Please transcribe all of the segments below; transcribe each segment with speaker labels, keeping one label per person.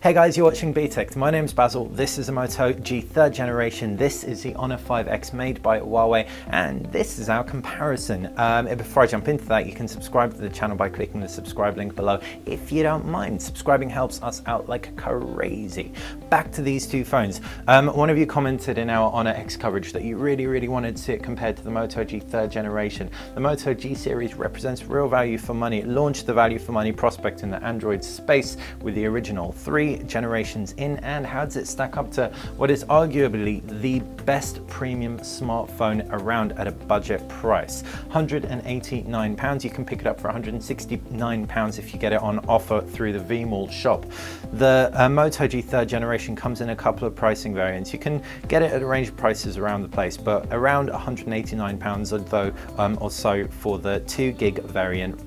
Speaker 1: Hey guys, you're watching BTech. My name's Basil. This is a Moto G 3rd generation. This is the Honor 5X made by Huawei, and this is our comparison. Before I jump into that, you can subscribe to the channel by clicking the subscribe link below if you don't mind. Subscribing helps us out like crazy. Back to these two phones. One of you commented in our Honor X coverage that you really wanted to see it compared to the Moto G 3rd generation. The Moto G series represents real value for money. It launched the value for money prospect in the Android space with the original 3 generations in, and how does it stack up to what is arguably the best premium smartphone around at a budget price? £189. You can pick it up for £169 if you get it on offer through the VMall shop. The Moto G 3rd generation comes in a couple of pricing variants. You can get it at a range of prices around the place, but around £189 or so for the 2 gig variant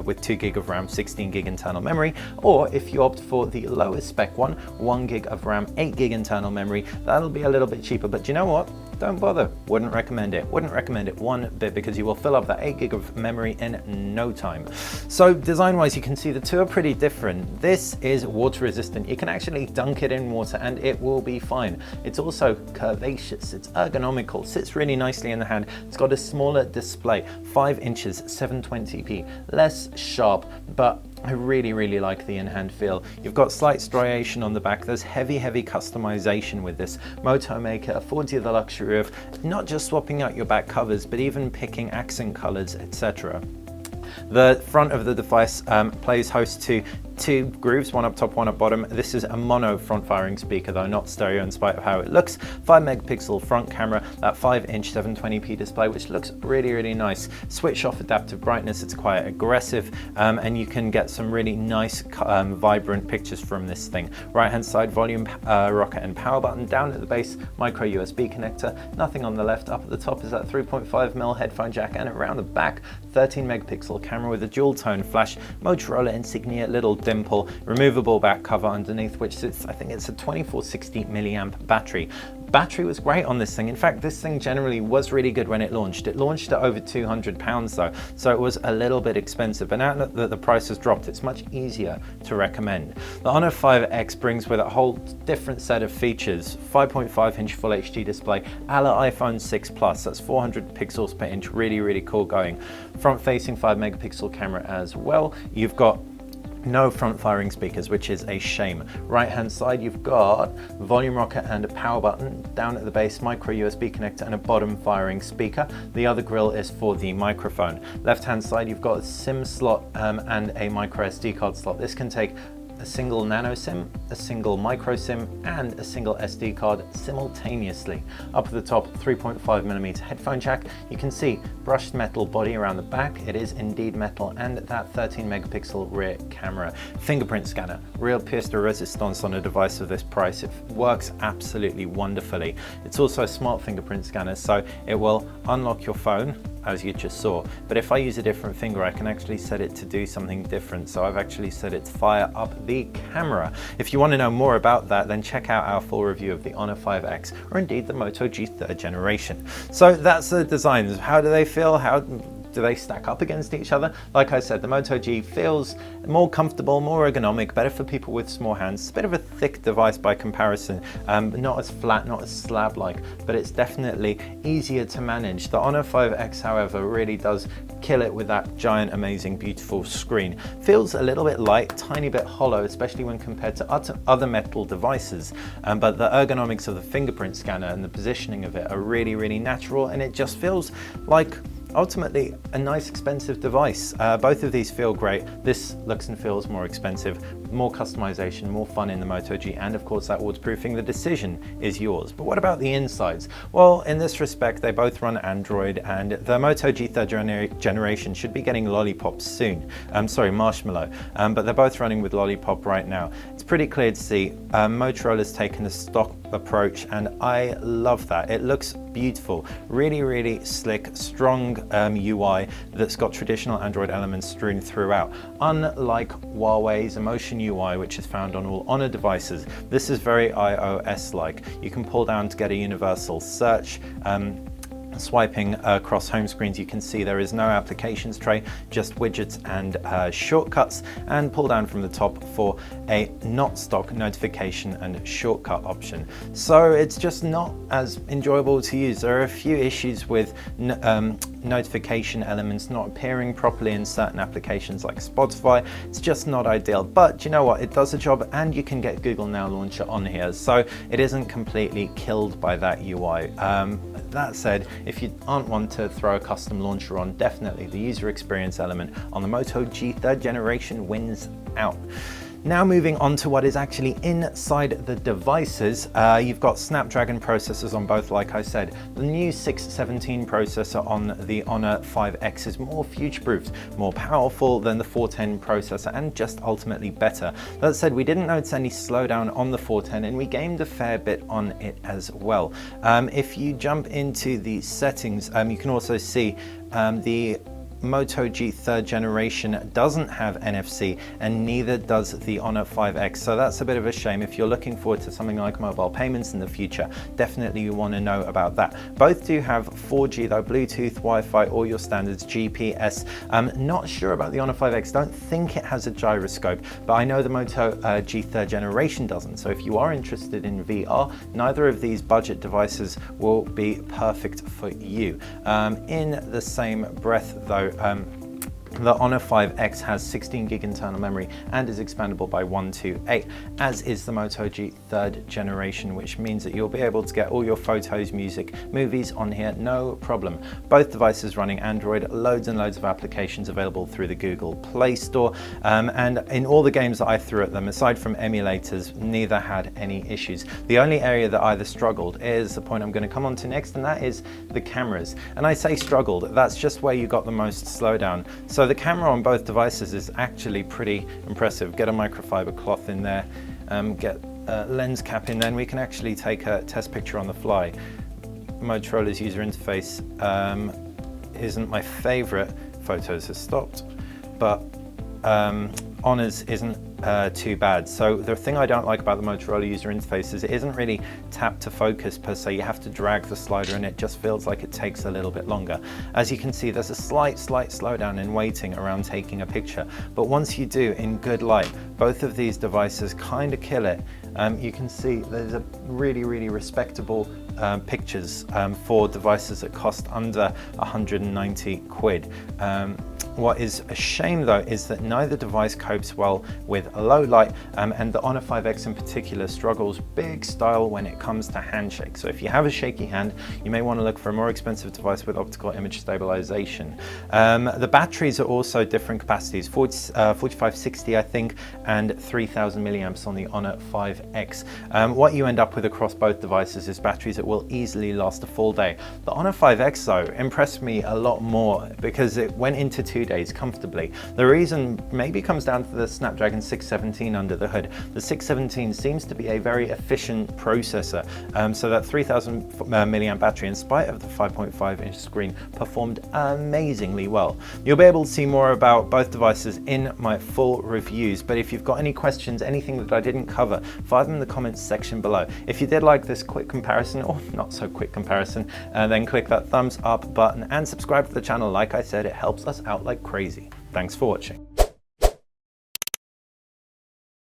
Speaker 1: with 2 gig of RAM, 16 gig internal memory, or if you opt for the lowest spec one, 1 gig of RAM, 8 gig internal memory, that'll be a little bit cheaper. But do you know what? Don't bother. Wouldn't recommend it. Wouldn't recommend it one bit, because you will fill up that 8 gig of memory in no time. So design wise, you can see the two are pretty different. This is water resistant. You can actually dunk it in water and it will be fine. It's also curvaceous, it's ergonomical, sits really nicely in the hand. It's got a smaller display, 5 inches, 720p, less sharp, but I really like the in-hand feel. You've got slight striation on the back. There's heavy customization with this. Moto Maker affords you the luxury of not just swapping out your back covers, but even picking accent colors, etc. The front of the device plays host to 2 grooves, one up top, one up bottom. This is a mono front firing speaker, though not stereo in spite of how it looks. 5 megapixel front camera, that 5-inch 720p display, which looks really nice. Switch off adaptive brightness, it's quite aggressive, and you can get some really nice vibrant pictures from this thing. Right hand side, volume rocker and power button. Down at the base, micro USB connector. Nothing on the left. Up at the top is that 3.5mm headphone jack, and around the back, 13 megapixel camera with a dual tone flash, Motorola insignia, little dimple, removable back cover underneath, which sits, I think it's a 2460 milliamp battery. Battery was great on this thing. In fact, this thing generally was really good when it launched. It launched at over £200 though, so it was a little bit expensive, but now that the price has dropped, it's much easier to recommend. The Honor 5X brings with it a whole different set of features. 5.5-inch Full HD display, a la iPhone 6 Plus, that's 400 pixels per inch, really cool going. Front-facing 5 megapixel camera as well. You've got no front firing speakers, which is a shame. Right hand side, you've got volume rocker and a power button. Down at the base, micro USB connector and a bottom firing speaker. The other grill is for the microphone. Left hand side, you've got a SIM slot and a micro SD card slot. This can take a single nano SIM, a single micro SIM, and a single SD card simultaneously. Up at the top, 3.5mm headphone jack. You can see brushed metal body around the back. It is indeed metal, and that 13 megapixel rear camera. Fingerprint scanner, real pièce de résistance on a device of this price. It works absolutely wonderfully. It's also a smart fingerprint scanner, so it will unlock your phone, as you just saw. But if I use a different finger, I can actually set it to do something different. So I've actually set it to fire up the camera. If you want to know more about that, then check out our full review of the Honor 5X, or indeed the Moto G 3rd generation. So that's the designs. How do they feel? How do they stack up against each other? Like I said, the Moto G feels more comfortable, more ergonomic, better for people with small hands. It's a bit of a thick device by comparison, not as flat, not as slab-like, but it's definitely easier to manage. The Honor 5X, however, really does kill it with that giant, amazing, beautiful screen. Feels a little bit light, tiny bit hollow, especially when compared to other metal devices, but the ergonomics of the fingerprint scanner and the positioning of it are really natural, and it just feels like ultimately a nice expensive device. Both of these feel great. This looks and feels more expensive, more customization, more fun in the Moto G, and of course that waterproofing. The decision is yours. But what about the insides? Well, in this respect, they both run Android, and the Moto G 3rd generation should be getting Lollipop soon. Sorry, Marshmallow, but they're both running with Lollipop right now. It's pretty clear to see Motorola's taken a stock approach, and I love that. It looks beautiful, really slick, strong UI that's got traditional Android elements strewn throughout. Unlike Huawei's Emotion UI, which is found on all Honor devices, this is very iOS-like. You can pull down to get a universal search. Swiping across home screens, you can see there is no applications tray, just widgets and shortcuts, and pull down from the top for a not stock notification and shortcut option. So it's just not as enjoyable to use. There are a few issues with notification elements not appearing properly in certain applications like Spotify. It's just not ideal, but you know what, it does a job, and you can get Google Now Launcher on here, so it isn't completely killed by that UI. That said, if you aren't one to throw a custom launcher on, definitely the user experience element on the Moto G 3rd generation wins out. Now moving on to what is actually inside the devices, you've got Snapdragon processors on both, like I said. The new 617 processor on the Honor 5X is more future-proofed, more powerful than the 410 processor, and just ultimately better. That said, we didn't notice any slowdown on the 410, and we gained a fair bit on it as well. If you jump into the settings, you can also see the Moto G 3rd generation doesn't have NFC, and neither does the Honor 5X, so that's a bit of a shame. If you're looking forward to something like mobile payments in the future, definitely you want to know about that. Both do have 4G though, Bluetooth, Wi-Fi, all your standards, GPS. Not sure about the Honor 5X, don't think it has a gyroscope, but I know the Moto G 3rd generation doesn't, so if you are interested in VR, neither of these budget devices will be perfect for you. In the same breath though, the Honor 5X has 16 gig internal memory and is expandable by 128, as is the Moto G 3rd generation, which means that you'll be able to get all your photos, music, movies on here, no problem. Both devices running Android, loads and loads of applications available through the Google Play Store, and in all the games that I threw at them, aside from emulators, neither had any issues. The only area that either struggled is the point I'm going to come on to next, and that is the cameras. And I say struggled, that's just where you got the most slowdown. So the camera on both devices is actually pretty impressive. Get a microfiber cloth in there, get a lens cap in there, and we can actually take a test picture on the fly. Motorola's user interface isn't my favorite. Photos has stopped, but Honor's isn't too bad. So the thing I don't like about the Motorola user interface is it isn't really tap to focus per se. You have to drag the slider, and it just feels like it takes a little bit longer. As you can see, there's a slight slowdown in waiting around taking a picture, but once you do in good light, both of these devices kind of kill it. You can see there's a really respectable pictures for devices that cost under 190 quid. What is a shame though is that neither device copes well with low light, and the Honor 5X in particular struggles big style when it comes to handshake. So if you have a shaky hand, you may want to look for a more expensive device with optical image stabilization. The batteries are also different capacities, 4560 I think, and 3000 milliamps on the Honor 5X. What you end up with across both devices is batteries that will easily last a full day. The Honor 5X though impressed me a lot more because it went into 2 days comfortably. The reason maybe comes down to the Snapdragon 617 under the hood. The 617 seems to be a very efficient processor, so that 3000 milliamp battery, in spite of the 5.5-inch screen, performed amazingly well. You'll be able to see more about both devices in my full reviews, but if you've got any questions, anything that I didn't cover, fire them in the comments section below. If you did like this quick comparison, or not so quick comparison, then click that thumbs up button and subscribe to the channel. Like I said, it helps us out like crazy. Thanks for watching.